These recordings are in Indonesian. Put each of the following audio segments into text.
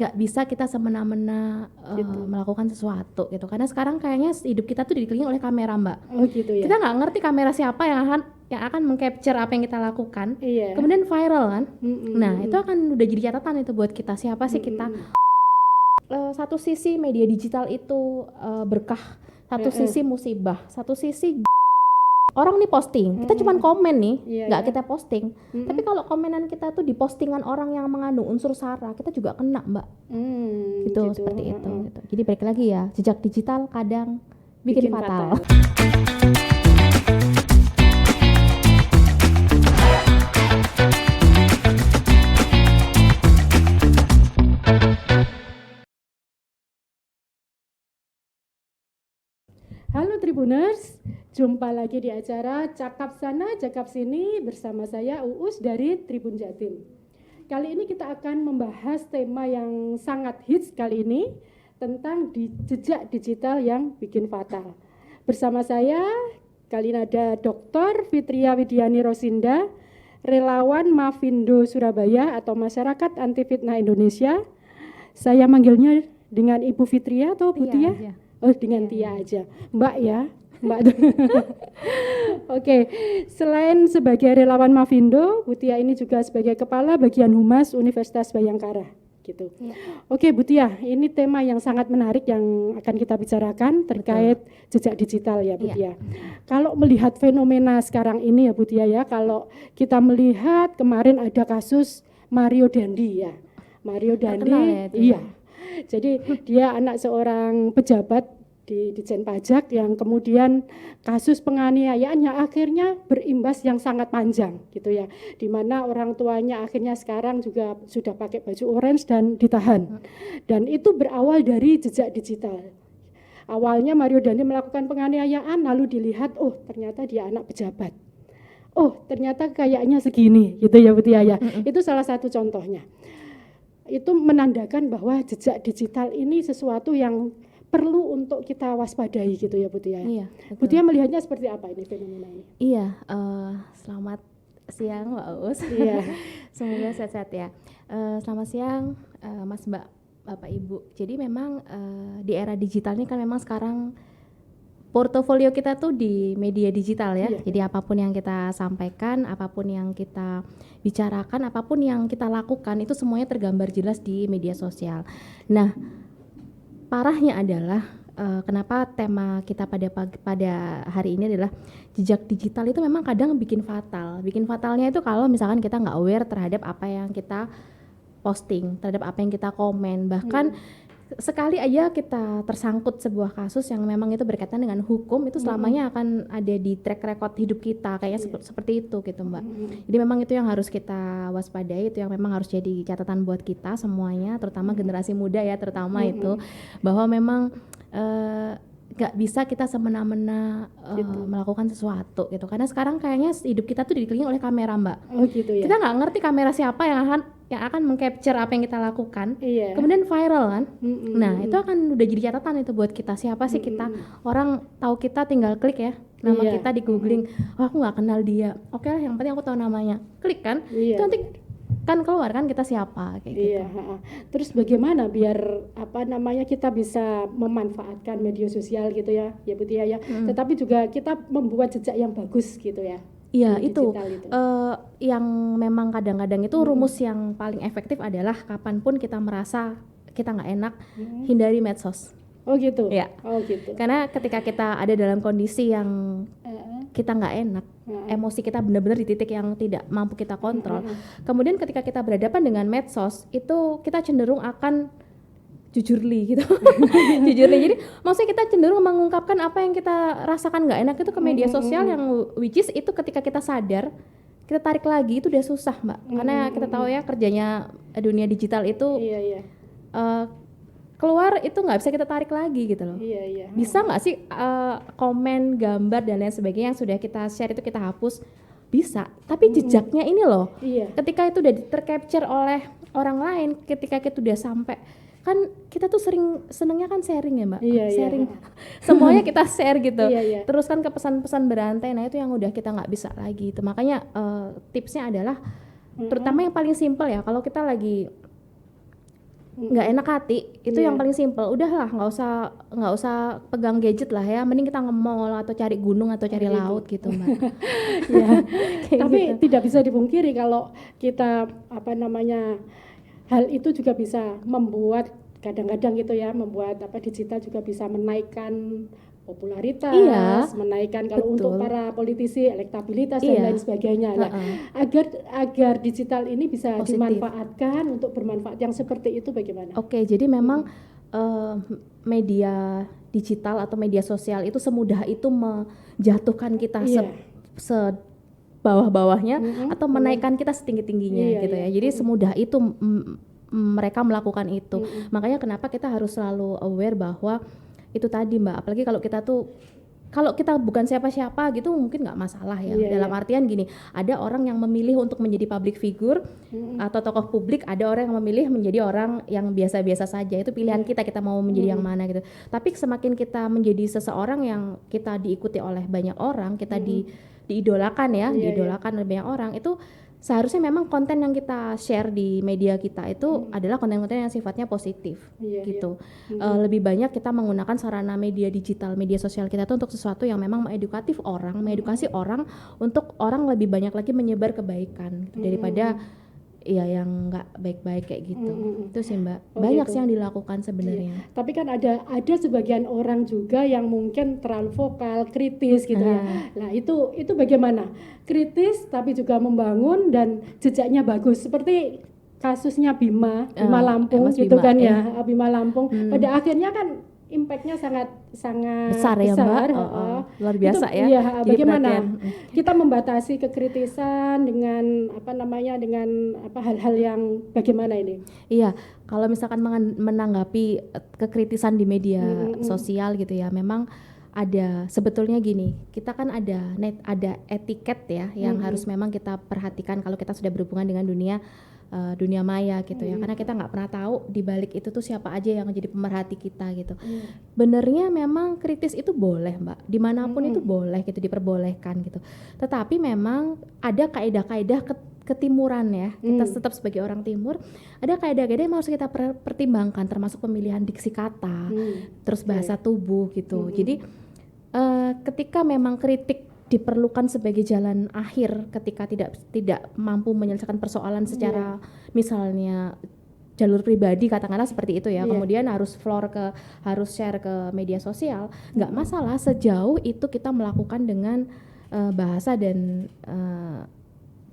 nggak bisa kita semena-mena Gitu. melakukan sesuatu gitu, karena sekarang kayaknya hidup kita tuh dikelilingi oleh kamera, Mbak. Oh gitu ya. Kita nggak ngerti kamera siapa yang akan mengcapture apa yang kita lakukan, Iya. kemudian viral kan. Mm-mm. Nah itu akan udah jadi catatan itu buat kita, siapa sih kita. Satu sisi media digital itu berkah, satu sisi musibah, satu sisi orang nih posting, kita cuman komen nih, nggak kita posting. Tapi kalau komenan kita tuh di postingan orang yang mengandung unsur sara, kita juga kena, Mbak. Gitu. Seperti itu. Gitu. Jadi balik lagi ya, jejak digital kadang bikin fatal. Halo Tribuners, jumpa lagi di acara Cakap Sana Cakap Sini bersama saya Uus dari Tribun Jatim. Kali ini kita akan membahas tema yang sangat hits kali ini tentang jejak digital yang bikin fatal. Bersama saya kali ini ada Dr. Fitria Widiani Rosinda, relawan Mavindo Surabaya atau Masyarakat Anti Fitnah Indonesia. Saya manggilnya dengan Ibu Fitria atau Bu Tia? Aja. Oh, dengan Tia aja. Mbak ya, Mbak. Oke, selain sebagai relawan Mavindo, Bu Tia ini juga sebagai Kepala Bagian Humas Universitas Bayangkara, gitu. Ya. Oke, Bu Tia, ini tema yang sangat menarik yang akan kita bicarakan terkait jejak digital ya, Bu Tia. Kalau melihat fenomena sekarang ini ya, Bu Tia ya, kalau kita melihat kemarin ada kasus Mario Dandi ya. Mario Dandi, ya, iya. Jadi dia anak seorang pejabat di Ditjen Pajak yang kemudian kasus penganiayaannya akhirnya berimbas yang sangat panjang gitu ya, di mana orang tuanya akhirnya sekarang juga sudah pakai baju orange dan ditahan. Dan itu berawal dari jejak digital. Awalnya Mario Dandi melakukan penganiayaan, lalu dilihat, oh ternyata dia anak pejabat. Oh ternyata kayaknya segini gitu ya Bu Tia ya. Itu salah satu contohnya. Itu menandakan bahwa jejak digital ini sesuatu yang perlu untuk kita waspadai gitu ya Bu Tia. Iya, Bu Tia melihatnya seperti apa ini fenomena ini? Iya, selamat siang Mbak Uus. Iya. Semoga sehat-sehat ya. Selamat siang Mas Mbak, Bapak Ibu. Jadi memang di era digital ini kan memang sekarang portofolio kita tuh di media digital ya. Iya. Jadi apapun yang kita sampaikan, apapun yang kita bicarakan, apapun yang kita lakukan itu semuanya tergambar jelas di media sosial. Nah, parahnya adalah kenapa tema kita pada hari ini adalah jejak digital itu memang kadang bikin fatal. Bikin fatalnya itu kalau misalkan kita nggak aware terhadap apa yang kita posting, terhadap apa yang kita komen, bahkan sekali aja kita tersangkut sebuah kasus yang memang itu berkaitan dengan hukum, itu selamanya akan ada di track record hidup kita kayaknya seperti itu gitu Mbak. Jadi memang itu yang harus kita waspadai, itu yang memang harus jadi catatan buat kita semuanya, terutama generasi muda ya, terutama itu bahwa memang gak bisa kita semena-mena melakukan sesuatu gitu, karena sekarang kayaknya hidup kita tuh dikelilingi oleh kamera Mbak. Oh gitu ya. Kita nggak ngerti kamera siapa yang akan mengcapture apa yang kita lakukan, kemudian viral kan. Nah itu akan udah jadi catatan itu buat kita, siapa sih kita. Orang tahu kita tinggal klik ya nama kita di googling, oh aku nggak kenal dia, oke lah yang penting aku tahu namanya, klik kan. Itu nanti kan keluar kan kita siapa kayak gitu. Terus bagaimana biar kita bisa memanfaatkan media sosial gitu ya Bu Tia ya, tetapi juga kita membuat jejak yang bagus gitu ya. Iya itu yang memang kadang-kadang itu rumus yang paling efektif adalah kapanpun kita merasa kita nggak enak, hindari medsos. Oh gitu. Ya. Oh gitu. Karena ketika kita ada dalam kondisi yang kita nggak enak, emosi kita benar-benar di titik yang tidak mampu kita kontrol. Kemudian ketika kita berhadapan dengan medsos, itu kita cenderung akan jujurli gitu. Jujurli. Jadi maksudnya kita cenderung mengungkapkan apa yang kita rasakan nggak enak itu ke media sosial, yang which is itu ketika kita sadar, kita tarik lagi itu udah susah Mbak. Karena kita tahu ya kerjanya dunia digital itu keluar itu nggak bisa kita tarik lagi gitu loh. Bisa nggak sih komen, gambar dan lain sebagainya yang sudah kita share itu kita hapus? Bisa, tapi jejaknya ini loh. Ketika itu udah tercapture oleh orang lain, ketika kita udah sampai, kan kita tuh senengnya kan sharing ya Mbak, sharing semuanya kita share gitu, terus kan ke pesan-pesan berantai. Nah itu yang udah kita nggak bisa lagi itu. Makanya tipsnya adalah terutama yang paling simpel ya, kalau kita lagi nggak enak hati, itu Iya. yang paling simpel. Udahlah, nggak usah pegang gadget lah ya, mending kita nge-mall atau cari gunung atau cari Gitu. laut gitu Mbak. Ya, Kayak tapi gitu. tidak bisa dipungkiri kalau kita apa namanya, hal itu juga bisa membuat kadang-kadang gitu ya, membuat apa, digital juga bisa menaikkan popularitas, Iya, menaikkan kalau untuk betul. para politisi elektabilitas dan Iya, lain sebagainya. Nah, heeh, agar digital ini bisa positif. dimanfaatkan untuk bermanfaat yang seperti itu bagaimana? Oke, jadi memang eh, media digital atau media sosial itu semudah itu menjatuhkan kita Iya. sebawah-bawahnya atau Benar. menaikkan kita setinggi-tingginya Iya, gitu iya. ya. Jadi semudah itu mereka melakukan itu. Mm-mm. Makanya kenapa kita harus selalu aware bahwa itu tadi Mbak, apalagi kalau kita bukan siapa-siapa gitu mungkin nggak masalah ya. Iya, Dalam iya. artian gini, ada orang yang memilih untuk menjadi public figure atau tokoh publik, ada orang yang memilih menjadi orang yang biasa-biasa saja. Itu pilihan kita mau menjadi yang mana gitu. Tapi semakin kita menjadi seseorang yang kita diikuti oleh banyak orang, kita diidolakan ya, Iya, iya. diidolakan oleh banyak orang, itu seharusnya memang konten yang kita share di media kita itu adalah konten-konten yang sifatnya positif. Iya, Gitu. Lebih banyak kita menggunakan sarana media digital, media sosial kita itu untuk sesuatu yang memang mengedukasi orang untuk orang lebih banyak lagi menyebar kebaikan gitu, daripada ya yang nggak baik-baik kayak gitu. Itu sih Mbak. Oh, Banyak gitu. sih yang dilakukan sebenarnya. Tapi kan ada sebagian orang juga yang mungkin terlalu vokal, kritis gitu ya. Nah, itu bagaimana? Kritis tapi juga membangun dan jejaknya bagus. Seperti kasusnya Bima Lampung Mas gitu Bima, kan ya. Bima Lampung. Pada akhirnya kan impactnya sangat Besar ya Mbak. heeh. Luar biasa Itu, ya. iya, Jadi bagaimana perhatian. kita membatasi kekritisan dengan apa namanya, dengan apa, hal-hal yang bagaimana ini? Iya, kalau misalkan menanggapi kekritisan di media sosial gitu ya, memang ada sebetulnya gini, kita kan ada etiket ya yang harus memang kita perhatikan kalau kita sudah berhubungan dengan dunia maya gitu ya, karena kita nggak pernah tahu di balik itu tuh siapa aja yang jadi pemerhati kita gitu. Benernya memang kritis itu boleh Mbak, dimanapun itu boleh gitu, diperbolehkan gitu. Tetapi memang ada kaedah-kaedah ketimuran ya, kita tetap sebagai orang timur, ada kaedah-kaedah yang harus kita pertimbangkan, termasuk pemilihan diksi kata, terus bahasa tubuh gitu. Jadi ketika memang kritik diperlukan sebagai jalan akhir ketika tidak mampu menyelesaikan persoalan secara misalnya jalur pribadi katakanlah seperti itu ya, kemudian harus share ke media sosial, nggak masalah sejauh itu kita melakukan dengan bahasa dan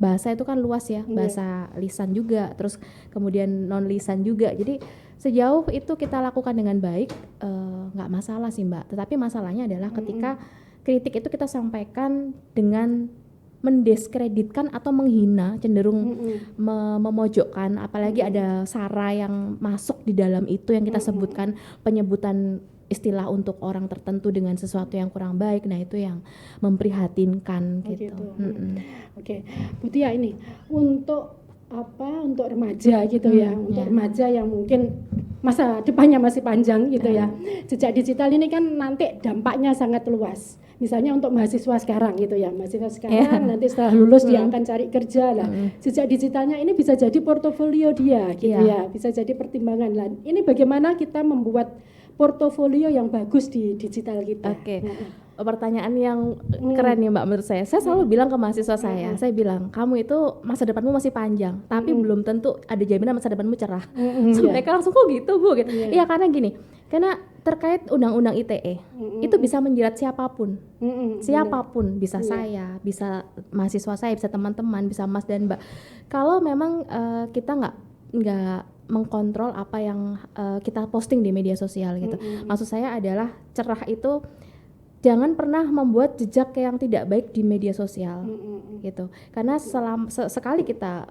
bahasa itu kan luas ya, bahasa lisan juga, terus kemudian non lisan juga. Jadi sejauh itu kita lakukan dengan baik, nggak masalah sih Mbak. Tetapi masalahnya adalah ketika kritik itu kita sampaikan dengan mendiskreditkan atau menghina, cenderung memojokkan, apalagi ada sara yang masuk di dalam itu yang kita sebutkan, penyebutan istilah untuk orang tertentu dengan sesuatu yang kurang baik. Nah itu yang memprihatinkan gitu. Oke, Bu Tia, ini untuk untuk remaja gitu ya, untuk remaja yang mungkin masa depannya masih panjang gitu ya. Jejak digital ini kan nanti dampaknya sangat luas. Misalnya untuk mahasiswa sekarang gitu ya, mahasiswa sekarang nanti setelah lulus dia akan cari kerja lah. Jejak digitalnya ini bisa jadi portofolio dia gitu ya, bisa jadi pertimbangan lah. Ini bagaimana kita membuat portofolio yang bagus di digital kita? Oke. Pertanyaan yang keren ya Mbak menurut saya. Saya selalu bilang ke mahasiswa saya bilang, kamu itu masa depanmu masih panjang, tapi belum tentu ada jaminan masa depanmu cerah. Mereka langsung kok gitu Bu? Gitu. Iya karena gini, karena terkait undang-undang ITE itu bisa menjerat siapapun, siapapun, bisa saya, bisa mahasiswa saya, bisa teman-teman, bisa Mas dan Mbak. Kalau memang kita nggak mengkontrol apa yang kita posting di media sosial gitu. Maksud saya adalah cerah itu jangan pernah membuat jejak yang tidak baik di media sosial gitu, karena sekali kita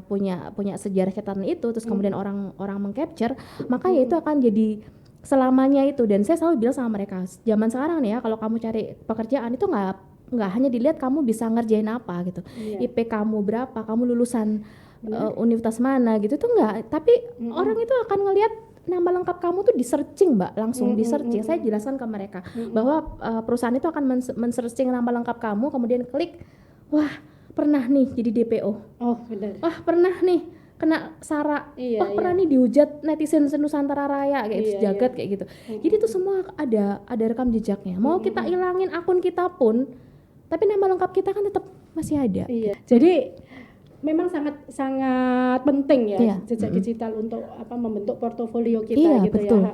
punya sejarah catatan itu terus kemudian orang mengcapture, maka ya itu akan jadi selamanya itu. Dan saya selalu bilang sama mereka, zaman sekarang nih ya, kalau kamu cari pekerjaan itu nggak hanya dilihat kamu bisa ngerjain apa gitu, IP kamu berapa, kamu lulusan universitas mana gitu, itu enggak, tapi orang itu akan ngelihat nama lengkap kamu tuh di searching Mbak, langsung di searching. Saya jelaskan ke mereka bahwa perusahaan itu akan men-searching nama lengkap kamu, kemudian klik, wah pernah nih jadi DPO, Oh benar. wah pernah nih kena sara, Iya, wah pernah nih dihujat netizen Nusantara Raya kayak gitu, Iya, jagat kayak gitu. Jadi itu semua ada rekam jejaknya. Mau kita ilangin akun kita pun, tapi nama lengkap kita kan tetap masih ada. Iya. Jadi memang sangat sangat penting ya Iya. jejak digital untuk membentuk portofolio kita Iya, gitu betul. ya.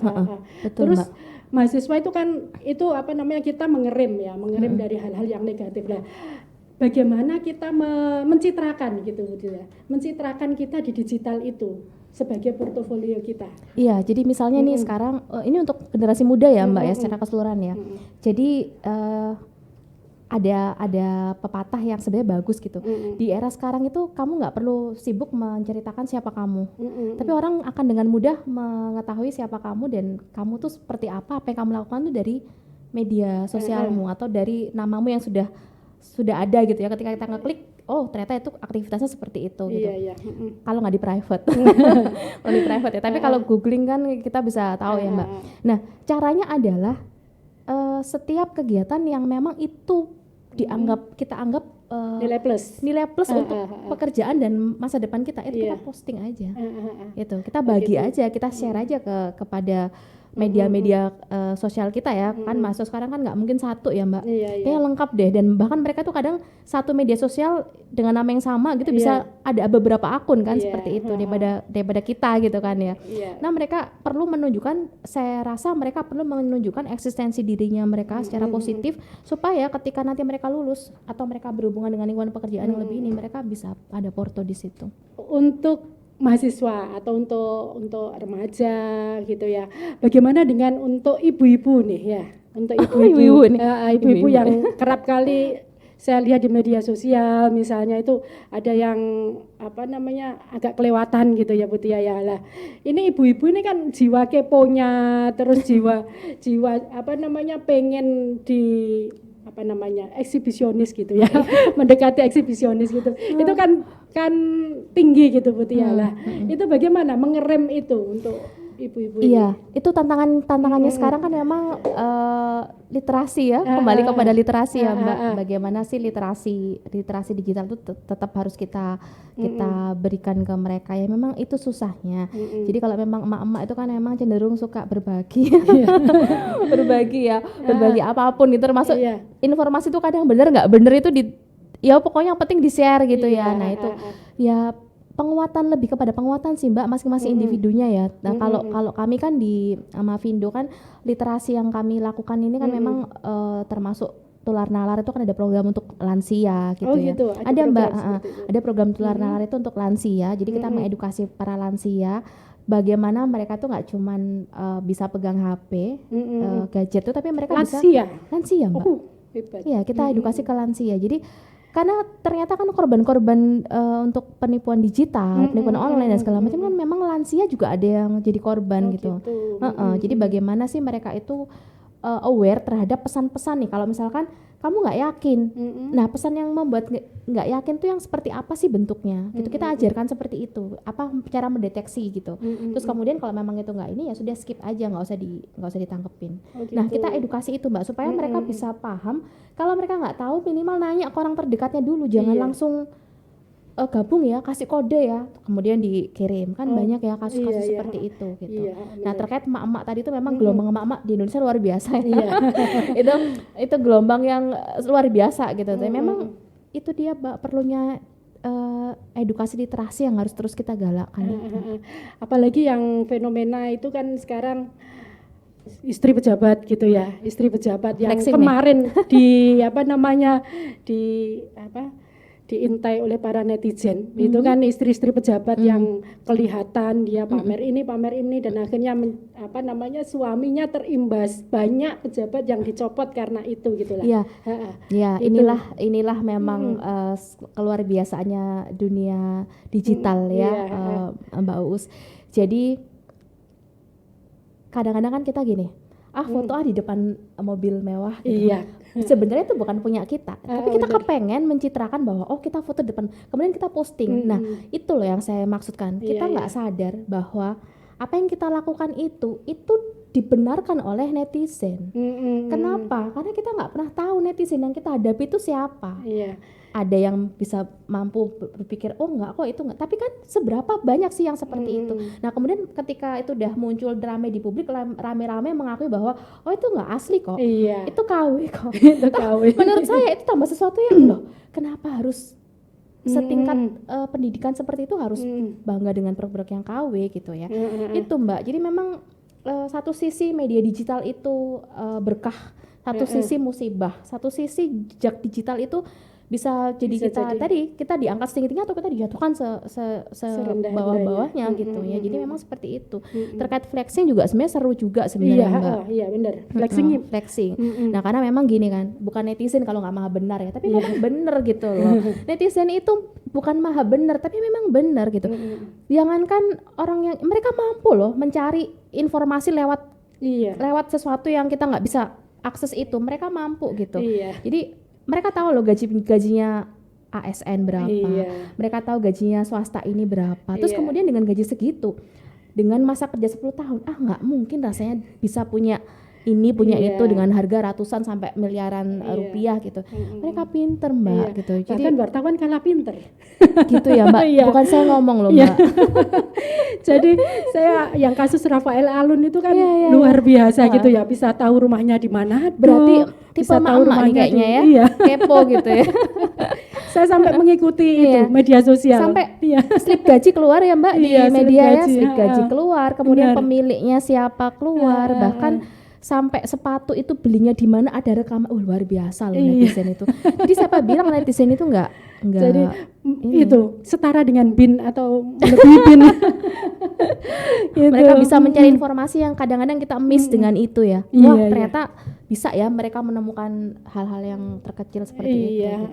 Betul, Terus Mbak. mahasiswa itu kan itu kita mengerim dari hal-hal yang negatif lah. Bagaimana kita mencitrakan gitu ya, mencitrakan kita di digital itu sebagai portofolio kita. Iya, jadi misalnya nih sekarang ini untuk generasi muda ya Mbak ya secara keseluruhan ya. Jadi ada pepatah yang sebenarnya bagus gitu. Di era sekarang itu kamu nggak perlu sibuk menceritakan siapa kamu, tapi orang akan dengan mudah mengetahui siapa kamu dan kamu tuh seperti apa yang kamu lakukan tuh dari media sosialmu atau dari namamu yang sudah ada gitu ya. Ketika kita ngeklik, oh ternyata itu aktivitasnya seperti itu gitu. Iya. Kalau nggak di private, kalau di private ya. Tapi kalau googling kan kita bisa tahu ya Mbak. Nah caranya adalah setiap kegiatan yang memang itu kita anggap nilai plus untuk pekerjaan dan masa depan kita itu kita posting aja, itu kita bagi aja, kita share aja kepada media-media sosial kita ya. Kan mahasiswa sekarang kan nggak mungkin satu ya Mbak, kayak lengkap deh, dan bahkan mereka tuh kadang satu media sosial dengan nama yang sama gitu bisa ada beberapa akun kan seperti itu daripada kita gitu kan ya. Nah mereka perlu menunjukkan, saya rasa mereka perlu menunjukkan eksistensi dirinya mereka secara positif supaya ketika nanti mereka lulus atau mereka berhubungan dengan lingkungan pekerjaan yang lebih ini, mereka bisa ada porto di situ. Untuk mahasiswa atau untuk remaja gitu ya. Bagaimana dengan untuk ibu-ibu nih ya? Untuk ibu-ibu yang kerap kali saya lihat di media sosial misalnya itu ada yang agak kelewatan gitu ya Bu Tia ya lah. Ini ibu-ibu ini kan jiwa keponya, terus jiwa pengen di eksibisionis gitu ya. Mendekati eksibisionis gitu. Itu kan tinggi gitu Bu Tia lah. Itu bagaimana mengerem itu untuk ibu-ibu ini? Iya, itu tantangannya sekarang kan memang literasi ya, kembali kepada literasi ya Mbak. Bagaimana sih literasi digital itu tetap harus kita berikan ke mereka ya. Memang itu susahnya. Jadi kalau memang emak-emak itu kan memang cenderung suka berbagi, berbagi apapun gitu, termasuk informasi itu kadang benar nggak benar itu ya pokoknya yang penting di share gitu ya. Nah itu ya lebih kepada penguatan sih Mbak masing-masing individunya ya. Nah kalau kami kan di Mavindo kan literasi yang kami lakukan ini kan memang termasuk tular nalar itu kan ada program untuk lansia gitu ya. Gitu. Ada Mbak, ada program tular nalar itu untuk lansia. Jadi kita mengedukasi para lansia bagaimana mereka tuh nggak cuman bisa pegang HP, gadget tuh, tapi mereka bisa lansia Mbak. Iya, kita edukasi ke lansia. Jadi karena ternyata kan korban-korban untuk penipuan digital, penipuan online dan segala macam kan memang lansia juga ada yang jadi korban gitu. Jadi bagaimana sih mereka itu aware terhadap pesan-pesan nih. Kalau misalkan kamu nggak yakin, nah pesan yang membuat nggak yakin tuh yang seperti apa sih bentuknya? Gitu kita ajarkan seperti itu, apa cara mendeteksi gitu. Terus kemudian kalau memang itu nggak ini ya sudah skip aja, nggak usah ditangkepin. Nah kita edukasi itu Mbak supaya mereka bisa paham. Kalau mereka nggak tahu minimal nanya ke orang terdekatnya dulu, jangan langsung gabung ya, kasih kode ya, kemudian dikirim. Kan banyak ya kasus-kasus seperti itu gitu. Nah terkait emak-emak tadi itu memang gelombang emak-emak di Indonesia luar biasa ya. itu gelombang yang luar biasa gitu. Tapi memang itu dia Mbak perlunya edukasi literasi yang harus terus kita galakkan. Apalagi yang fenomena itu kan sekarang istri pejabat gitu ya, istri pejabat yang Flexing kemarin diintai oleh para netizen. Itu kan istri-istri pejabat yang kelihatan dia pamer ini dan akhirnya suaminya terimbas. Banyak pejabat yang dicopot karena itu gitulah. Iya, inilah memang keluar biasanya dunia digital Mbak Uus. Jadi kadang-kadang kan kita gini, foto di depan mobil mewah gitu. Sebenarnya itu bukan punya kita, tapi kita kepengen mencitrakan bahwa kita foto depan, kemudian kita posting. Nah itu loh yang saya maksudkan, kita nggak sadar bahwa apa yang kita lakukan itu dibenarkan oleh netizen. Kenapa? Karena kita nggak pernah tahu netizen yang kita hadapi itu siapa. ada yang bisa mampu berpikir oh enggak kok itu enggak, tapi kan seberapa banyak sih yang seperti itu. Nah kemudian ketika itu udah muncul rame di publik, rame-rame mengakui bahwa oh itu enggak asli kok, Iya. itu KW kok. Itu KW. Menurut saya itu tambah sesuatu yang loh kenapa harus setingkat pendidikan seperti itu harus bangga dengan produk yang KW gitu ya. Itu Mbak, jadi memang satu sisi media digital itu berkah, satu sisi musibah, satu sisi jejak digital itu bisa jadi kita diangkat setinggi-tinggi atau kita dijatuhkan sebawah-bawahnya gitu ya. Jadi memang seperti itu. Terkait flexing juga sebenarnya seru juga sebenarnya Mbak. Iya benar. Flexing. Nah karena memang gini kan, bukan netizen kalau nggak maha benar ya, tapi memang benar gitu loh. Netizen itu bukan maha benar, tapi memang benar gitu. Jangankan orang yang mereka mampu loh mencari informasi lewat sesuatu yang kita nggak bisa akses itu, mereka mampu gitu. Jadi mereka tahu loh gajinya ASN berapa, mereka tahu gajinya swasta ini berapa, terus kemudian dengan gaji segitu, dengan masa kerja 10 tahun, nggak mungkin rasanya bisa punya ini punya itu dengan harga ratusan sampai miliaran rupiah gitu. Mereka pinter Mbak gitu. Jadi bahkan wartawan kalah pinter. Gitu ya Mbak. Bukan saya ngomong loh Mbak. Jadi saya yang kasus Rafael Alun itu kan luar biasa gitu ya, bisa tahu rumahnya di mana. Berarti tipe emak kayaknya ya. Kepo gitu ya. Saya sampai mengikuti itu media sosial. Sampai slip gaji keluar ya Mbak di media ya, slip gaji keluar, kemudian pemiliknya siapa keluar, bahkan sampai sepatu itu belinya di mana ada rekaman. Luar biasa loh netizen itu. Jadi siapa bilang netizen itu enggak jadi itu setara dengan BIN atau lebih BIN. Gitu. Mereka bisa mencari informasi yang kadang-kadang kita miss dengan itu ya. Wah ternyata bisa ya mereka menemukan hal-hal yang terkecil seperti itu.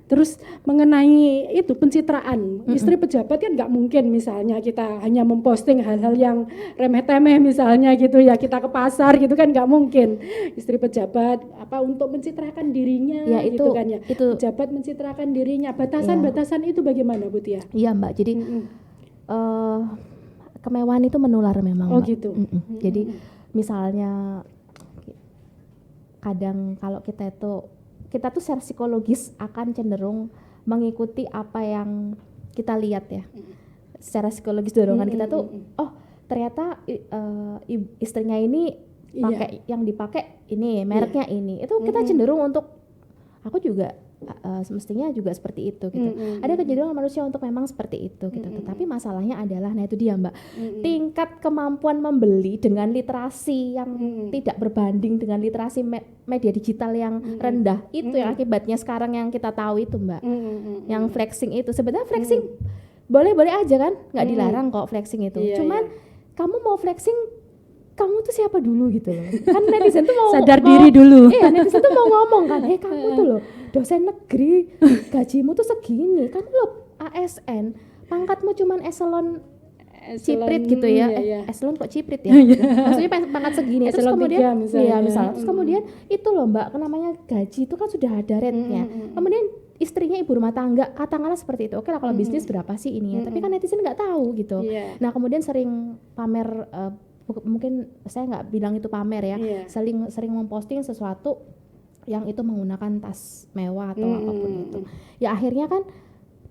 Terus mengenai itu pencitraan istri pejabat kan nggak mungkin misalnya kita hanya memposting hal-hal yang remeh-temeh misalnya gitu ya, kita ke pasar gitu kan nggak mungkin. Istri pejabat untuk mencitrakan dirinya gitu kan ya. Pejabat mencitrakan dirinya, batasan itu bagaimana Bu Tia? Iya Mbak, jadi kemewahan itu menular memang Mbak. Gitu. Jadi misalnya kadang kalau kita tuh secara psikologis akan cenderung mengikuti apa yang kita lihat ya. Secara psikologis dorongan kita tuh ternyata istrinya ini pakai yang dipakai ini, mereknya ini. Itu kita cenderung untuk aku juga semestinya juga seperti itu gitu. Ada kecenderungan manusia untuk memang seperti itu gitu. Tetapi masalahnya adalah itu dia Mbak. Tingkat kemampuan membeli dengan literasi yang tidak berbanding dengan literasi media digital yang rendah. Itu yang akibatnya sekarang yang kita tahu itu Mbak. Yang flexing itu sebenarnya flexing boleh-boleh aja kan? Nggak dilarang kok flexing itu. Cuman kamu mau flexing kamu tuh siapa dulu gitu loh. Kan netizen tuh mau sadar diri dulu. Iya, netizen tuh mau ngomong kan, kamu tuh loh dosen negeri, gajimu tuh segini, kamu loh ASN, pangkatmu cuman eselon ciprit gitu ya. Eselon kok ciprit ya? Maksudnya pangkat segini. Terus kemudian misalnya. Terus kemudian itu loh Mbak, namanya gaji itu kan sudah ada rate-nya. Kemudian istrinya ibu rumah tangga, katakanlah seperti itu. Oke lah kalau bisnis berapa sih ini ya? Tapi kan netizen nggak tahu gitu. Nah kemudian sering pamer mungkin saya nggak bilang itu pamer ya, sering memposting sesuatu yang itu menggunakan tas mewah atau apapun itu. Ya akhirnya kan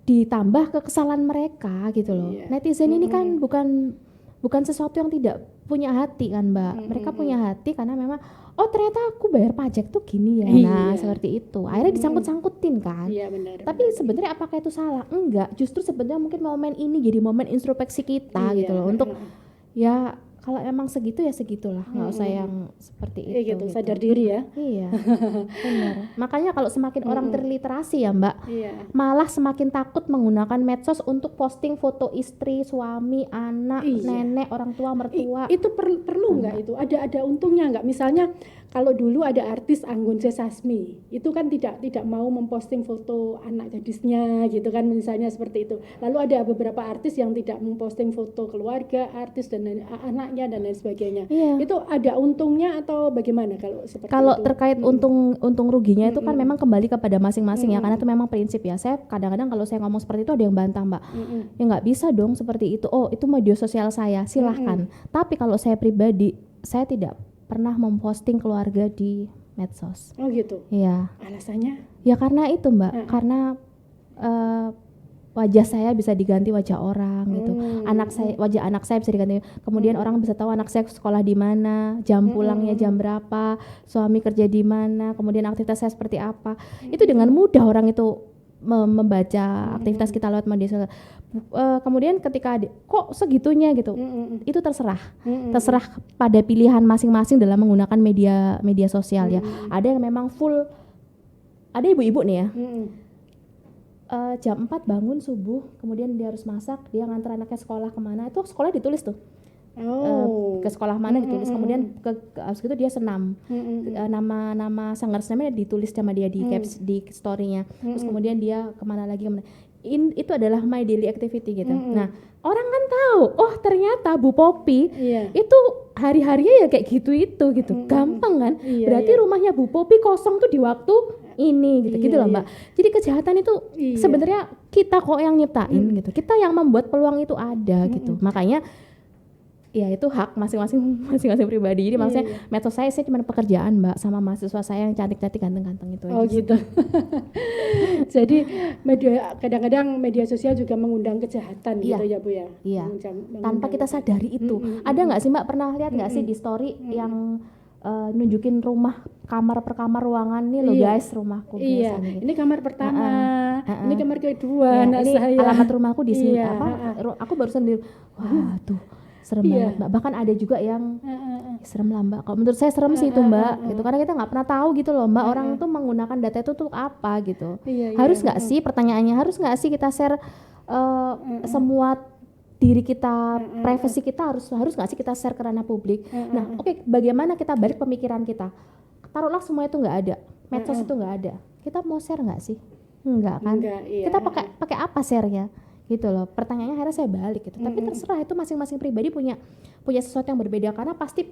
ditambah kekesalan mereka gitu loh. Netizen ini kan bukan sesuatu yang tidak punya hati kan Mbak. Mereka punya hati karena memang ternyata aku bayar pajak tuh gini ya. Nah seperti itu. Akhirnya disangkut-sangkutin kan. Benar. Tapi sebenarnya apakah itu salah? Enggak. Justru sebenarnya mungkin momen ini jadi momen introspeksi kita gitu loh untuk ya kalau emang segitu ya segitulah, nggak usah yang seperti itu. Gitu. Sadar diri ya. Iya, benar. Makanya kalau semakin orang terliterasi ya Mbak, malah semakin takut menggunakan medsos untuk posting foto istri, suami, anak, nenek, orang tua, mertua. Itu perlu nggak itu? Ada untungnya nggak? Misalnya kalau dulu ada artis Anggun C. Sasmi, itu kan tidak mau memposting foto anak gadisnya gitu kan, misalnya seperti itu. Lalu ada beberapa artis yang tidak memposting foto keluarga, artis dan anaknya dan lain sebagainya. Itu ada untungnya atau bagaimana kalau seperti itu? Terkait untung ruginya itu kan memang kembali kepada masing-masing ya, karena itu memang prinsip ya. Saya kadang-kadang kalau saya ngomong seperti itu ada yang bantah Mbak. Ya nggak bisa dong seperti itu. Itu media sosial saya, silahkan. Tapi kalau saya pribadi, saya tidak pernah memposting keluarga di medsos. Gitu. Iya. Alasannya? Ya karena itu Mbak, karena wajah saya bisa diganti wajah orang gitu. Wajah anak saya bisa diganti. Kemudian orang bisa tahu anak saya sekolah di mana, jam pulangnya jam berapa, suami kerja di mana, kemudian aktivitas saya seperti apa. Itu dengan mudah orang itu membaca aktivitas kita lewat media sosial. Kemudian ketika kok segitunya gitu, itu terserah pada pilihan masing-masing dalam menggunakan media sosial ya. Ada yang memang full, ada ibu-ibu nih ya. Jam 4 bangun subuh, kemudian dia harus masak, dia nganter anaknya sekolah kemana, itu sekolah ditulis tuh. Ke sekolah mana ditulis, kemudian habis itu dia senam, nama sanggar senamnya ditulis sama dia di caps di story-nya, terus kemudian dia kemana lagi. Itu adalah my daily activity gitu. Nah orang kan tahu, oh ternyata Bu Popi itu hari-harinya ya kayak gitu gampang kan. Berarti rumahnya Bu Popi kosong tuh di waktu ini gitu loh Mbak. Jadi kejahatan itu sebenarnya kita kok yang nyiptain gitu, kita yang membuat peluang itu ada gitu. Makanya ya itu hak masing-masing pribadi. Jadi maksudnya medsos saya cuma pekerjaan Mbak, sama mahasiswa saya yang cantik-cantik ganteng-ganteng itu aja. Gitu. Jadi kadang-kadang media sosial juga mengundang kejahatan gitu ya Bu ya. Iya. Tanpa kita sadari itu. Ada nggak sih Mbak, pernah lihat nggak sih di story yang nunjukin rumah kamar per kamar ruangan nih loh guys, rumahku biasanya. Ini kamar pertama, ini kamar kedua, ini saya. alamat rumahku di sini aku barusan wah tuh serem banget Mbak. Bahkan ada juga yang serem lah Mbak. Kalau menurut saya serem sih itu Mbak, gitu. Karena kita nggak pernah tahu gitu loh Mbak, orang itu menggunakan data itu tuh apa gitu. Harus nggak sih, pertanyaannya harus nggak sih kita share semua diri kita, privasi kita harus nggak sih kita share ke ranah publik? Nah, bagaimana kita balik pemikiran kita? Taruhlah semua itu nggak ada, medsos itu nggak ada, kita mau share nggak sih? Enggak kan? Kita pakai apa share-nya? Gitu loh. Pertanyaannya akhirnya saya balik gitu. Tapi terserah, itu masing-masing pribadi punya sesuatu yang berbeda, karena pasti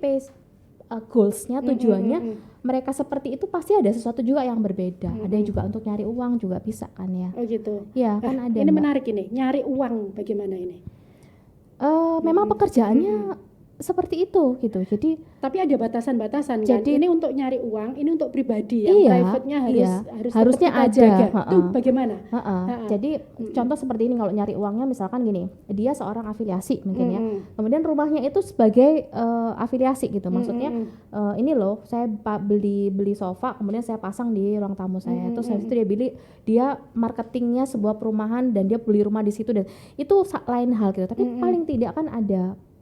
goals-nya, tujuannya mereka seperti itu pasti ada sesuatu juga yang berbeda. Ada yang juga untuk nyari uang juga bisa kan ya. Oh gitu. Ya kan ada. Ini Mbak, menarik ini. Nyari uang bagaimana ini? Memang pekerjaannya seperti itu gitu. Jadi tapi ada batasan-batasan kan. Jadi ini untuk nyari uang, ini untuk pribadi yang private-nya harusnya ada. Itu bagaimana? Jadi contoh seperti ini, kalau nyari uangnya misalkan gini, dia seorang afiliasi mungkin ya. Kemudian rumahnya itu sebagai afiliasi gitu. Maksudnya ini loh, saya beli sofa, kemudian saya pasang di ruang tamu saya. Terus habis itu dia marketingnya sebuah perumahan dan dia beli rumah di situ, dan itu lain hal gitu. Tapi paling tidak kan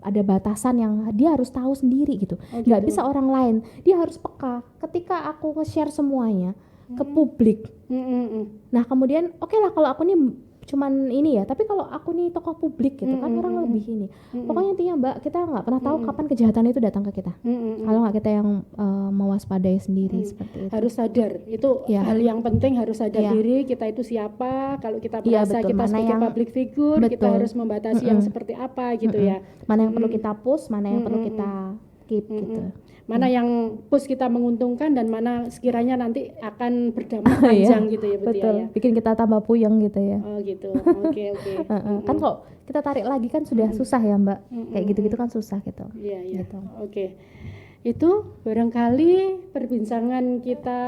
ada batasan yang dia harus tahu sendiri gitu. Nggak bisa orang lain, dia harus peka. Ketika aku nge-share semuanya ke publik, nah kemudian oke lah kalau aku nih cuman ini ya, tapi kalau aku nih tokoh publik gitu kan orang lebih ini. Pokoknya intinya Mbak, kita nggak pernah tahu kapan kejahatan itu datang ke kita. Kalau nggak kita yang mewaspadai sendiri seperti itu. Harus sadar, itu hal yang penting, harus sadar diri kita itu siapa. Kalau kita merasa kita sebagai public figure, kita harus membatasi yang seperti apa gitu ya. Mana yang perlu kita push, mana yang perlu kita keep gitu. Mana yang push kita menguntungkan dan mana sekiranya nanti akan berdampak panjang gitu ya betul. Ya. Bikin kita tambah puyeng gitu ya. Oh gitu. Oke. Kan kok kita tarik lagi kan sudah susah ya Mbak. Kayak gitu-gitu kan susah gitu. Iya. Gitu. Oke. Itu barangkali perbincangan kita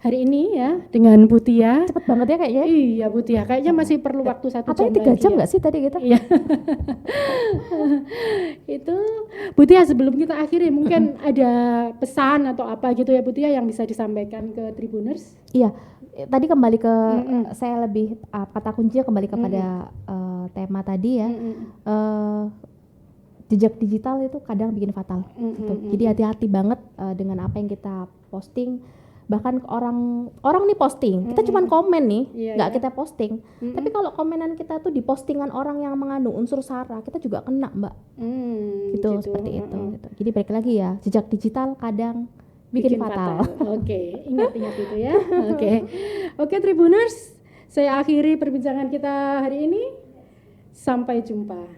hari ini ya dengan Bu Tia. Cepet banget ya kayaknya. Iya Bu Tia, kayaknya masih perlu waktu 1 jam lagi. 3 jam nggak sih tadi kita? Iya. Itu Bu Tia, sebelum kita akhiri mungkin ada pesan atau apa gitu ya Bu Tia yang bisa disampaikan ke Tribuners? Iya, tadi kembali ke saya lebih kata kuncinya kembali kepada tema tadi ya. Jejak digital itu kadang bikin fatal gitu. Jadi hati-hati banget dengan apa yang kita posting. Bahkan orang nih posting, kita cuman komen nih, nggak kita posting. Tapi kalau komenan kita tuh di postingan orang yang mengandung unsur sara, kita juga kena Mbak. Gitu seperti itu. Gitu. Jadi balik lagi ya, jejak digital kadang bikin fatal. Oke, ingat itu ya. Oke Tribuners, saya akhiri perbincangan kita hari ini. Sampai jumpa.